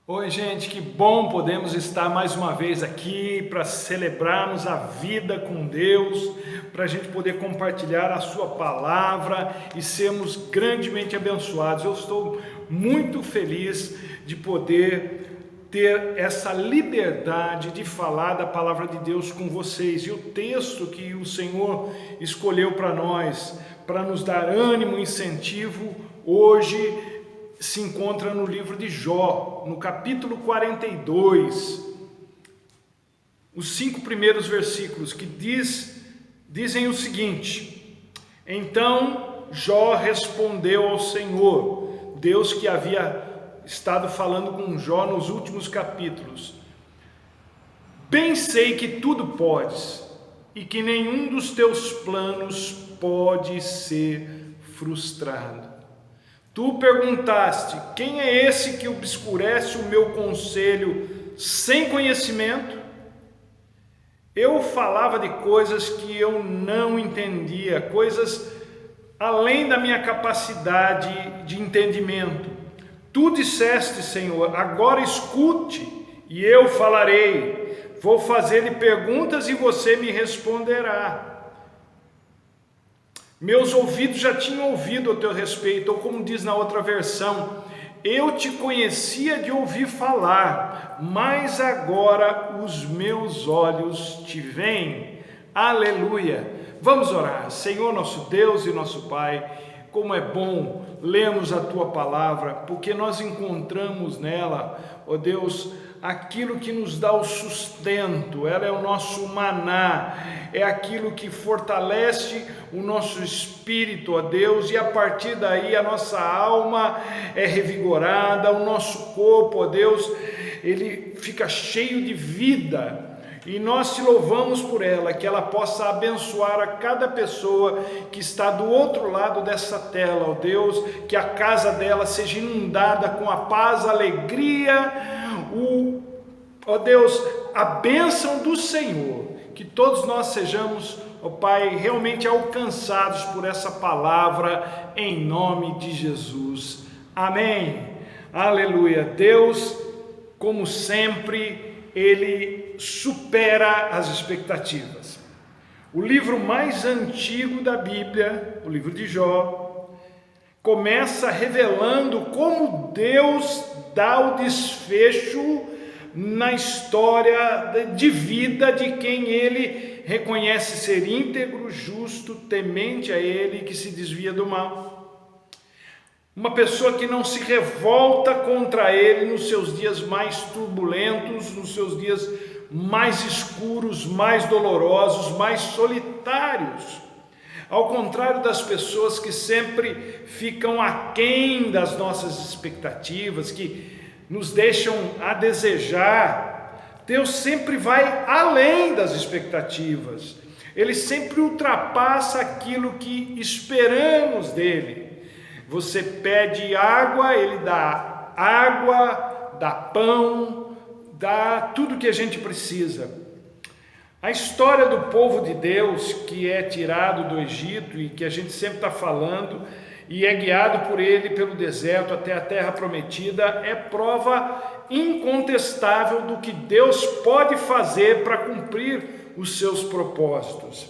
Oi, gente, que bom podemos estar mais uma vez aqui para celebrarmos a vida com Deus, para a gente poder compartilhar a Sua palavra e sermos grandemente abençoados. Eu estou muito feliz de poder ter essa liberdade de falar da palavra de Deus com vocês. E o texto que o Senhor escolheu para nós, para nos dar ânimo, incentivo, hoje se encontra no livro de Jó, no capítulo 42, os 5 primeiros versículos, que dizem o seguinte: Então Jó respondeu ao Senhor, Deus que havia estado falando com Jó nos últimos capítulos: Bem sei que tudo podes, e que nenhum dos teus planos pode ser frustrado. Tu perguntaste: quem é esse que obscurece o meu conselho sem conhecimento? Eu falava de coisas que eu não entendia, coisas além da minha capacidade de entendimento. Tu disseste, Senhor, agora escute e eu falarei. Vou fazer-lhe perguntas e você me responderá. Meus ouvidos já tinham ouvido a teu respeito, ou como diz na outra versão, eu te conhecia de ouvir falar, mas agora os meus olhos te veem. Aleluia! Vamos orar. Senhor nosso Deus e nosso Pai, como é bom lermos a tua palavra, porque nós encontramos nela, ó Deus, aquilo que nos dá o sustento. Ela é o nosso maná, é aquilo que fortalece o nosso espírito, ó Deus, e a partir daí a nossa alma é revigorada, o nosso corpo, ó Deus, ele fica cheio de vida. E nós te louvamos por ela, que ela possa abençoar a cada pessoa que está do outro lado dessa tela, ó Deus, que a casa dela seja inundada com a paz, a alegria, ó Deus, a bênção do Senhor, que todos nós sejamos, ó Pai, realmente alcançados por essa palavra, em nome de Jesus. Amém. Aleluia. Deus, como sempre, Ele supera as expectativas. O livro mais antigo da Bíblia, o livro de Jó, começa revelando como Deus dá o desfecho na história de vida de quem Ele reconhece ser íntegro, justo, temente a Ele, que se desvia do mal. Uma pessoa que não se revolta contra Ele nos seus dias mais turbulentos, nos seus dias mais escuros, mais dolorosos, mais solitários. Ao contrário das pessoas que sempre ficam aquém das nossas expectativas, que nos deixam a desejar, Deus sempre vai além das expectativas. Ele sempre ultrapassa aquilo que esperamos dele. Você pede água, Ele dá água, dá pão, dá tudo que a gente precisa. A história do povo de Deus que é tirado do Egito e que a gente sempre está falando e é guiado por Ele pelo deserto até a terra prometida é prova incontestável do que Deus pode fazer para cumprir os seus propósitos.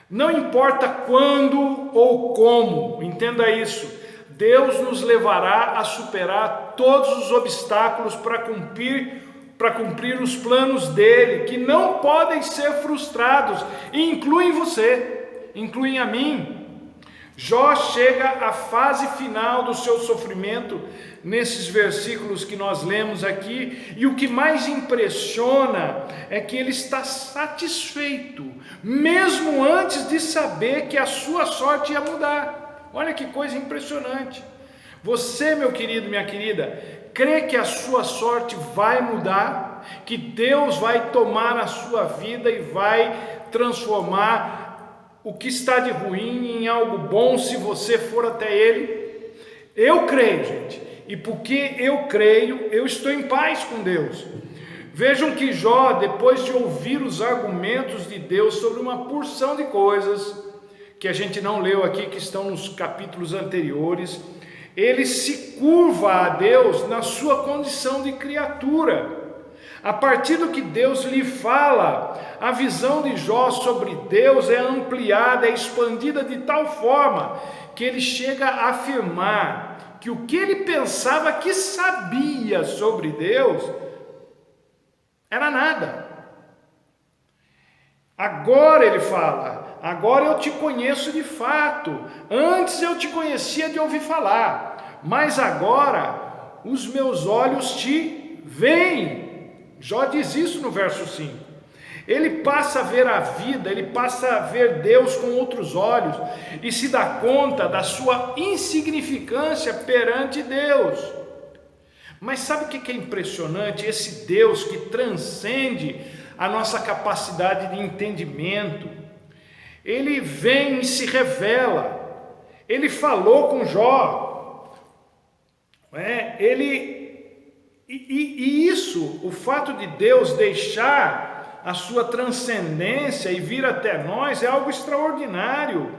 Não importa quando ou como, entenda isso. Deus nos levará a superar todos os obstáculos para cumprir os planos dele, que não podem ser frustrados, e incluem você, incluem a mim. Jó chega à fase final do seu sofrimento nesses versículos que nós lemos aqui, e o que mais impressiona é que ele está satisfeito, mesmo antes de saber que a sua sorte ia mudar. Olha que coisa impressionante. Você, meu querido, minha querida, crê que a sua sorte vai mudar? Que Deus vai tomar a sua vida e vai transformar o que está de ruim em algo bom se você for até Ele? Eu creio, gente. E porque eu creio, eu estou em paz com Deus. Vejam que Jó, depois de ouvir os argumentos de Deus sobre uma porção de coisas que a gente não leu aqui, que estão nos capítulos anteriores, ele se curva a Deus na sua condição de criatura. A partir do que Deus lhe fala, a visão de Jó sobre Deus é ampliada, é expandida de tal forma que ele chega a afirmar que o que ele pensava que sabia sobre Deus era nada. Agora ele fala: agora eu te conheço de fato. Antes eu te conhecia de ouvir falar, mas agora os meus olhos te veem. Jó diz isso no verso 5. Ele passa a ver a vida, ele passa a ver Deus com outros olhos e se dá conta da sua insignificância perante Deus. Mas sabe o que é impressionante? Esse Deus que transcende a nossa capacidade de entendimento, ele vem e se revela. Ele falou com Jó, E isso, o fato de Deus deixar a sua transcendência e vir até nós, é algo extraordinário.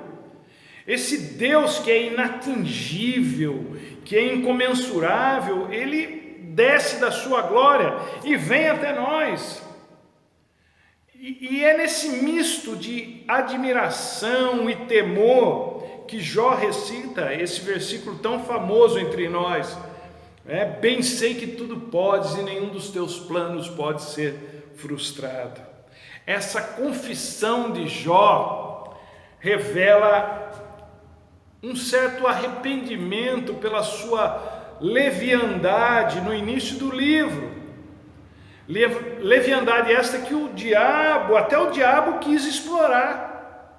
Esse Deus que é inatingível, que é incomensurável, ele desce da sua glória e vem até nós. E é nesse misto de admiração e temor que Jó recita esse versículo tão famoso entre nós. Bem sei que tudo podes e nenhum dos teus planos pode ser frustrado. Essa confissão de Jó revela um certo arrependimento pela sua leviandade no início do livro. Leviandade esta que até o diabo quis explorar.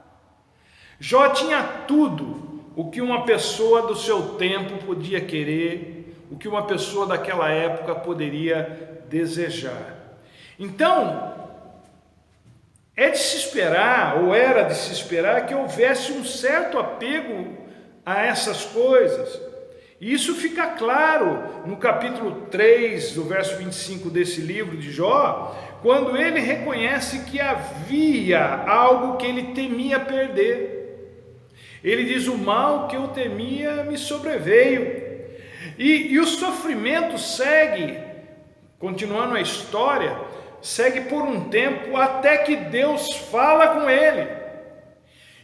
Jó tinha tudo o que uma pessoa do seu tempo podia querer, o que uma pessoa daquela época poderia desejar. Então, é de se esperar, ou era de se esperar, que houvesse um certo apego a essas coisas. E isso fica claro no capítulo 3, do verso 25 desse livro de Jó, quando ele reconhece que havia algo que ele temia perder. Ele diz: o mal que eu temia me sobreveio. E o sofrimento segue, continuando a história, segue por um tempo até que Deus fala com ele.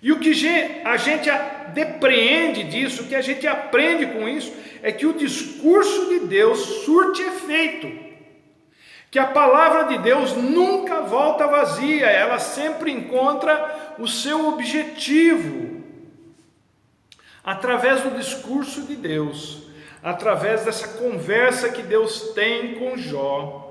E o que a gente depreende disso, o que a gente aprende com isso, é que o discurso de Deus surte efeito, que a palavra de Deus nunca volta vazia, ela sempre encontra o seu objetivo, através do discurso de Deus, através dessa conversa que Deus tem com Jó.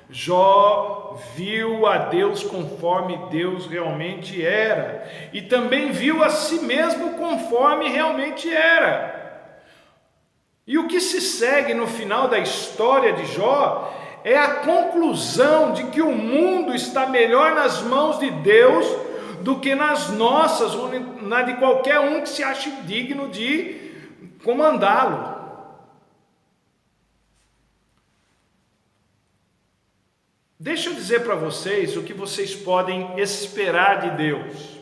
Jó viu a Deus conforme Deus realmente era, e também viu a si mesmo conforme realmente era. E o que se segue no final da história de Jó é a conclusão de que o mundo está melhor nas mãos de Deus do que nas nossas, ou na de qualquer um que se ache digno de comandá-lo. Deixa eu dizer para vocês o que vocês podem esperar de Deus.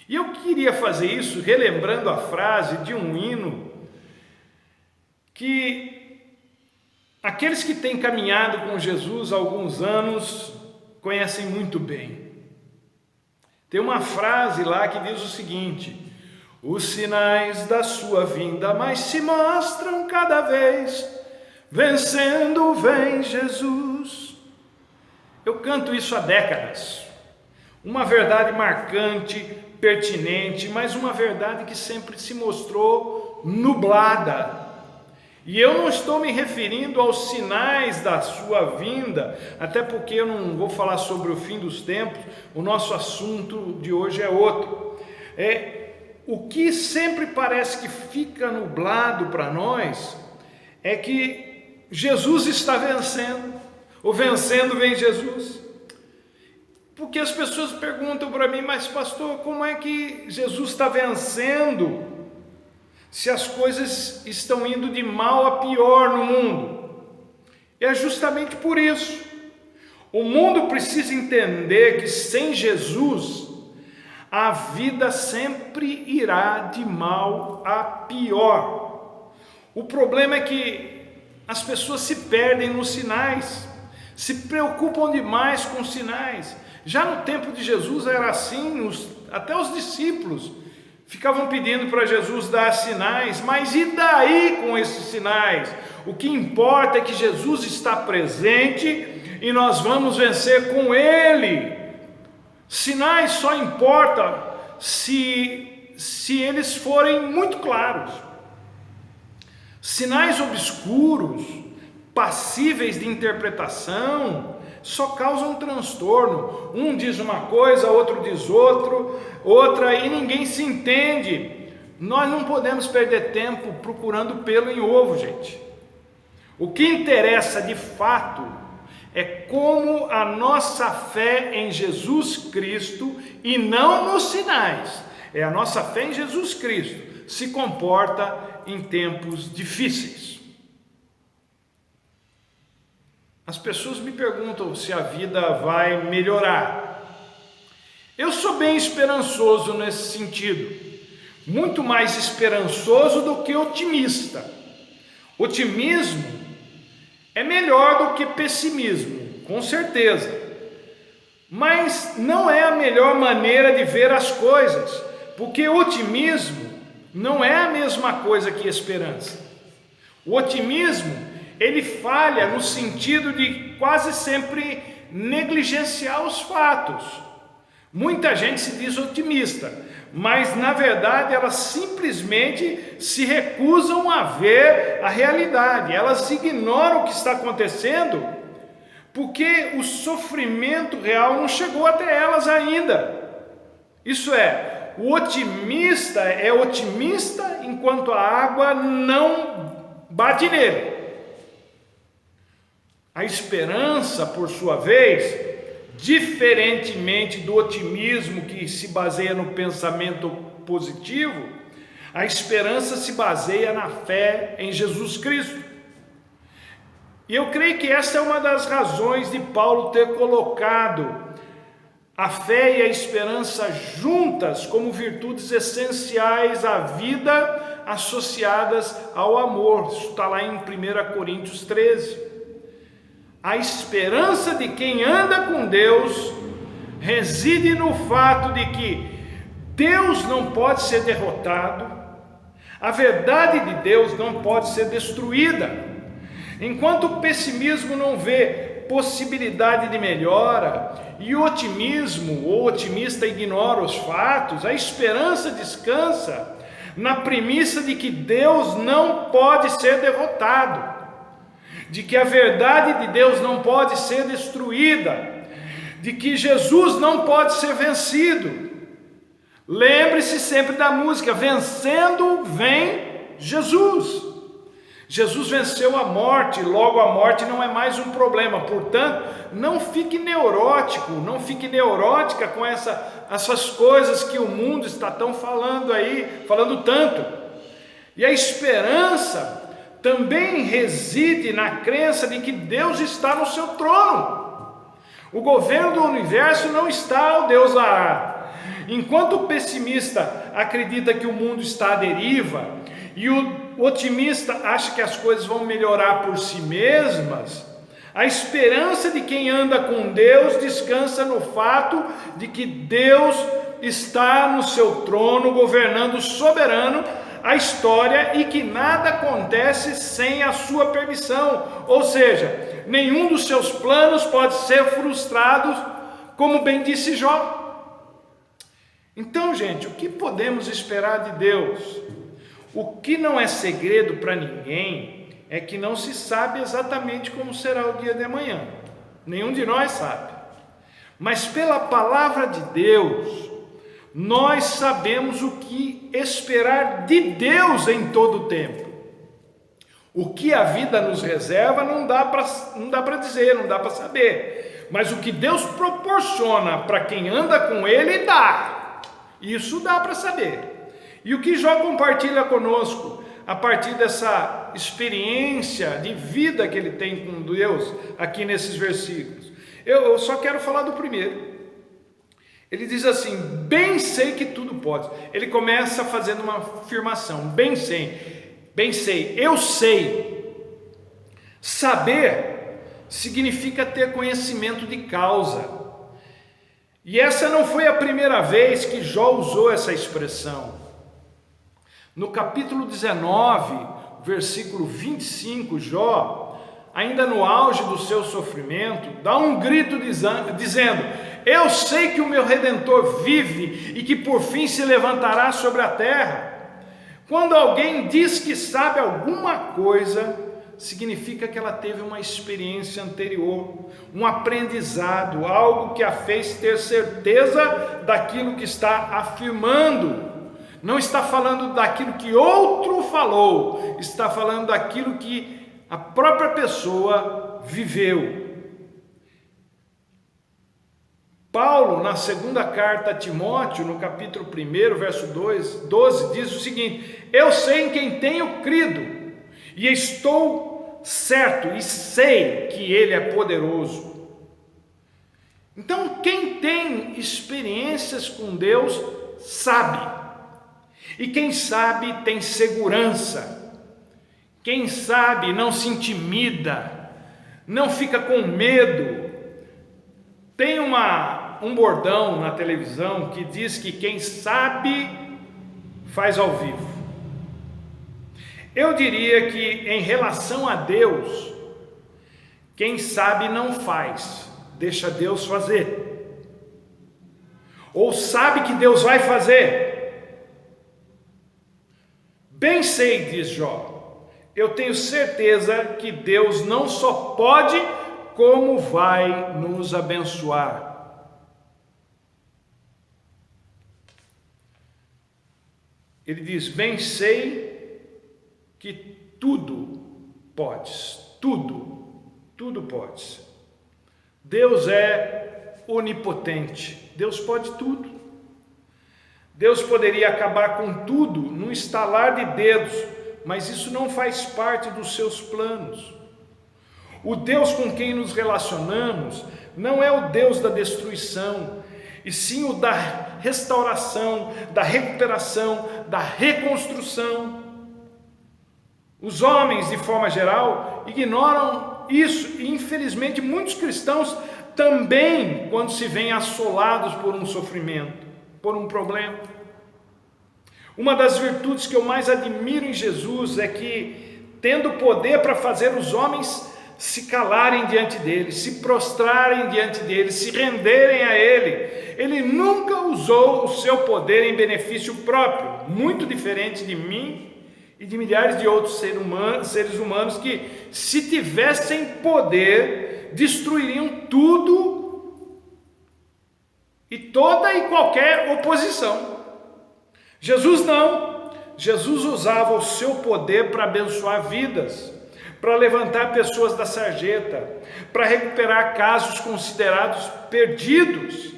E eu queria fazer isso relembrando a frase de um hino que aqueles que têm caminhado com Jesus há alguns anos conhecem muito bem. Tem uma frase lá que diz o seguinte: os sinais da sua vinda mais se mostram cada vez, vencendo vem Jesus. Eu canto isso há décadas, uma verdade marcante, pertinente, mas uma verdade que sempre se mostrou nublada. E eu não estou me referindo aos sinais da sua vinda, até porque eu não vou falar sobre o fim dos tempos, o nosso assunto de hoje é outro. O que sempre parece que fica nublado para nós é que Jesus está vencendo. O vencendo vem Jesus. Porque as pessoas perguntam para mim: mas pastor, como é que Jesus está vencendo se as coisas estão indo de mal a pior no mundo? É justamente por isso. O mundo precisa entender que sem Jesus a vida sempre irá de mal a pior. O problema é que as pessoas se perdem nos sinais, se preocupam demais com os sinais. Já no tempo de Jesus era assim, até os discípulos ficavam pedindo para Jesus dar sinais, mas e daí com esses sinais? O que importa é que Jesus está presente e nós vamos vencer com Ele. Sinais só importam se eles forem muito claros. Sinais obscuros, passíveis de interpretação, só causam transtorno. Um diz uma coisa, outro diz outra, e ninguém se entende. Nós não podemos perder tempo procurando pelo em ovo, gente. O que interessa de fato é como a nossa fé em Jesus Cristo, e não nos sinais, é a nossa fé em Jesus Cristo, se comporta em tempos difíceis. As pessoas me perguntam se a vida vai melhorar. Eu sou bem esperançoso nesse sentido, muito mais esperançoso do que otimista. Otimismo é melhor do que pessimismo, com certeza, mas não é a melhor maneira de ver as coisas, porque otimismo não é a mesma coisa que esperança. O otimismo, ele falha no sentido de quase sempre negligenciar os fatos. Muita gente se diz otimista, mas na verdade elas simplesmente se recusam a ver a realidade, elas ignoram o que está acontecendo, porque o sofrimento real não chegou até elas ainda. Isso é, o otimista é otimista enquanto a água não bate nele. A esperança, por sua vez, diferentemente do otimismo que se baseia no pensamento positivo, a esperança se baseia na fé em Jesus Cristo. E eu creio que essa é uma das razões de Paulo ter colocado a fé e a esperança juntas como virtudes essenciais à vida, associadas ao amor. Isso está lá em 1 Coríntios 13. A esperança de quem anda com Deus reside no fato de que Deus não pode ser derrotado, a verdade de Deus não pode ser destruída. Enquanto o pessimismo não vê possibilidade de melhora e o otimismo ou otimista ignora os fatos, a esperança descansa na premissa de que Deus não pode ser derrotado, de que a verdade de Deus não pode ser destruída, de que Jesus não pode ser vencido. Lembre-se sempre da música, vencendo vem Jesus. Jesus venceu a morte, logo a morte não é mais um problema. Portanto, não fique neurótico, não fique neurótica com essas coisas que o mundo está tão falando aí, falando tanto. E a esperança também reside na crença de que Deus está no seu trono. O governo do universo não está ao Deus lá. Enquanto o pessimista acredita que o mundo está à deriva e o otimista acha que as coisas vão melhorar por si mesmas, a esperança de quem anda com Deus descansa no fato de que Deus está no seu trono, governando soberano a história e que nada acontece sem a sua permissão, ou seja, nenhum dos seus planos pode ser frustrado, como bem disse Jó. Então, gente, o que podemos esperar de Deus? O que não é segredo para ninguém é que não se sabe exatamente como será o dia de amanhã, nenhum de nós sabe, mas pela palavra de Deus, nós sabemos o que esperar de Deus em todo o tempo. O que a vida nos reserva não dá para dizer, não dá para saber, mas o que Deus proporciona para quem anda com Ele dá, isso dá para saber. E o que Jó compartilha conosco a partir dessa experiência de vida que ele tem com Deus aqui nesses versículos? Eu só quero falar do primeiro. Ele diz assim: bem sei que tudo pode. Ele começa fazendo uma afirmação: bem Bem sei, eu sei. Saber significa ter conhecimento de causa. E essa não foi a primeira vez que Jó usou essa expressão. No capítulo 19, versículo 25, Jó, ainda no auge do seu sofrimento, dá um grito dizendo: eu sei que o meu Redentor vive e que por fim se levantará sobre a terra. Quando alguém diz que sabe alguma coisa, significa que ela teve uma experiência anterior, um aprendizado, algo que a fez ter certeza daquilo que está afirmando. Não está falando daquilo que outro falou, está falando daquilo que a própria pessoa viveu. Paulo, na segunda carta a Timóteo, no capítulo 1, verso 12, diz o seguinte: eu sei em quem tenho crido, e estou certo, e sei que Ele é poderoso. Então, quem tem experiências com Deus, sabe. E quem sabe, tem segurança. Quem sabe, não se intimida, não fica com medo. Tem um bordão na televisão que diz que quem sabe faz ao vivo. Eu diria que em relação a Deus, quem sabe não faz, deixa Deus fazer. Ou sabe que Deus vai fazer. Bem sei, diz Jó, eu tenho certeza que Deus não só pode, como vai nos abençoar. Ele diz: bem sei que tudo podes, tudo podes. Deus é onipotente, Deus pode tudo. Deus poderia acabar com tudo num estalar de dedos, mas isso não faz parte dos seus planos. O Deus com quem nos relacionamos não é o Deus da destruição, e sim o da restauração, da recuperação, da reconstrução. Os homens, de forma geral, ignoram isso, e infelizmente muitos cristãos também, quando se veem assolados por um sofrimento, por um problema. Uma das virtudes que eu mais admiro em Jesus é que, tendo poder para fazer os homens se calarem diante dele, se prostrarem diante dele, se renderem a ele, ele nunca usou o seu poder em benefício próprio, muito diferente de mim e de milhares de outros seres humanos que, se tivessem poder, destruiriam tudo e toda e qualquer oposição. Jesus não. Jesus usava o seu poder para abençoar vidas, para levantar pessoas da sarjeta, para recuperar casos considerados perdidos.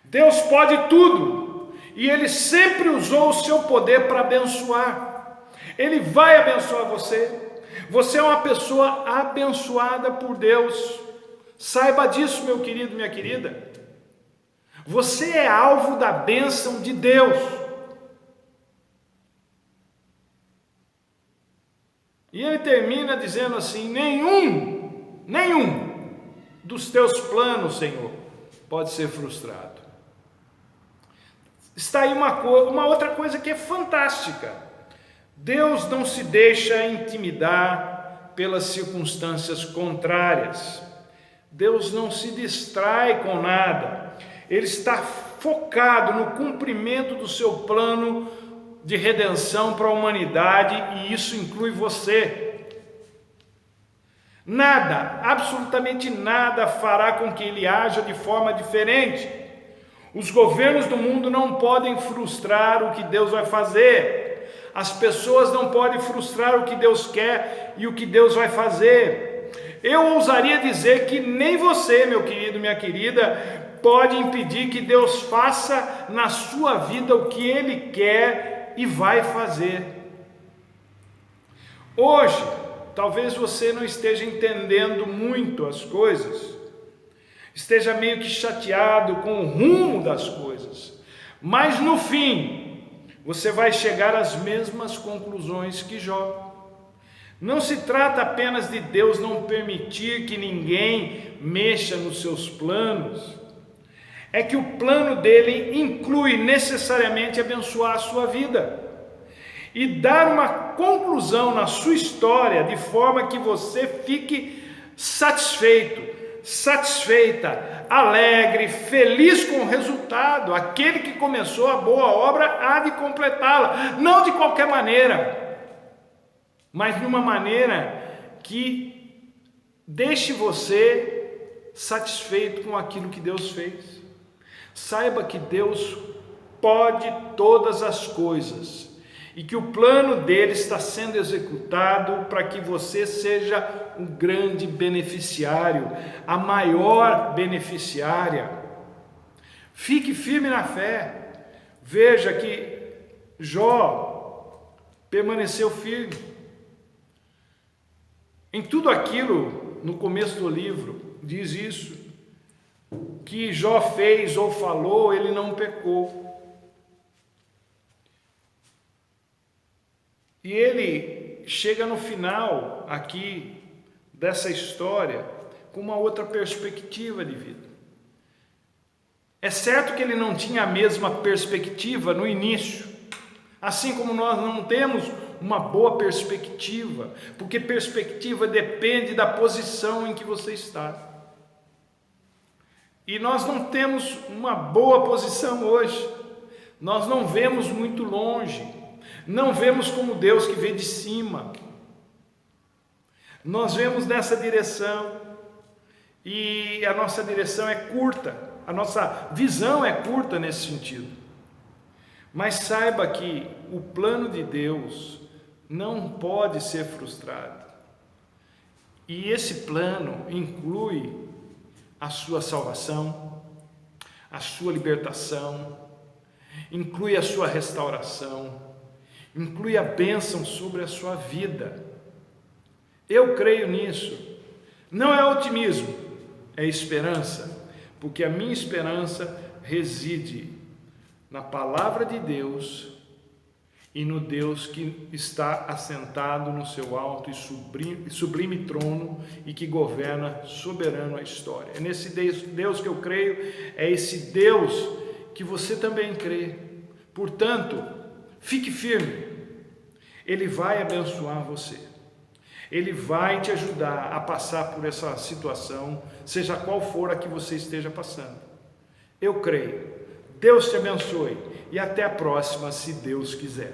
Deus pode tudo, e Ele sempre usou o seu poder para abençoar. Ele vai abençoar você. Você é uma pessoa abençoada por Deus. Saiba disso, meu querido, minha querida. Você é alvo da bênção de Deus. E ele termina dizendo assim: nenhum dos teus planos, Senhor, pode ser frustrado. Está aí uma outra coisa que é fantástica. Deus não se deixa intimidar pelas circunstâncias contrárias. Deus não se distrai com nada. Ele está focado no cumprimento do seu plano de redenção para a humanidade, e isso inclui você. Nada, absolutamente nada fará com que ele haja de forma diferente. Os governos do mundo não podem frustrar o que Deus vai fazer. As pessoas não podem frustrar o que Deus quer e o que Deus vai fazer. Eu ousaria dizer que nem você, meu querido, minha querida, pode impedir que Deus faça na sua vida o que Ele quer e vai fazer. Hoje, talvez você não esteja entendendo muito as coisas, esteja meio que chateado com o rumo das coisas, mas no fim, você vai chegar às mesmas conclusões que Jó. Não se trata apenas de Deus não permitir que ninguém mexa nos seus planos, é que o plano dele inclui necessariamente abençoar a sua vida e dar uma conclusão na sua história, de forma que você fique satisfeito, satisfeita, alegre, feliz com o resultado. Aquele que começou a boa obra há de completá-la, não de qualquer maneira, mas de uma maneira que deixe você satisfeito com aquilo que Deus fez. Saiba que Deus pode todas as coisas e que o plano dele está sendo executado para que você seja um grande beneficiário, a maior beneficiária. Fique firme na fé. Veja que Jó permaneceu firme. Em tudo aquilo, no começo do livro, diz isso, que Jó fez ou falou, ele não pecou. E ele chega no final aqui dessa história com uma outra perspectiva de vida. É certo que ele não tinha a mesma perspectiva no início, assim como nós não temos uma boa perspectiva, porque perspectiva depende da posição em que você está. E nós não temos uma boa posição hoje, nós não vemos muito longe, não vemos como Deus que vê de cima, nós vemos nessa direção, e a nossa direção é curta, a nossa visão é curta nesse sentido. Mas saiba que o plano de Deus não pode ser frustrado, e esse plano inclui a sua salvação, a sua libertação, inclui a sua restauração, inclui a bênção sobre a sua vida. Eu creio nisso. Não é otimismo, é esperança, porque a minha esperança reside na palavra de Deus e no Deus que está assentado no seu alto e sublime trono e que governa soberano a história. É nesse Deus que eu creio, é esse Deus que você também crê. Portanto, fique firme. Ele vai abençoar você. Ele vai te ajudar a passar por essa situação, seja qual for a que você esteja passando. Eu creio. Deus te abençoe e até a próxima, se Deus quiser.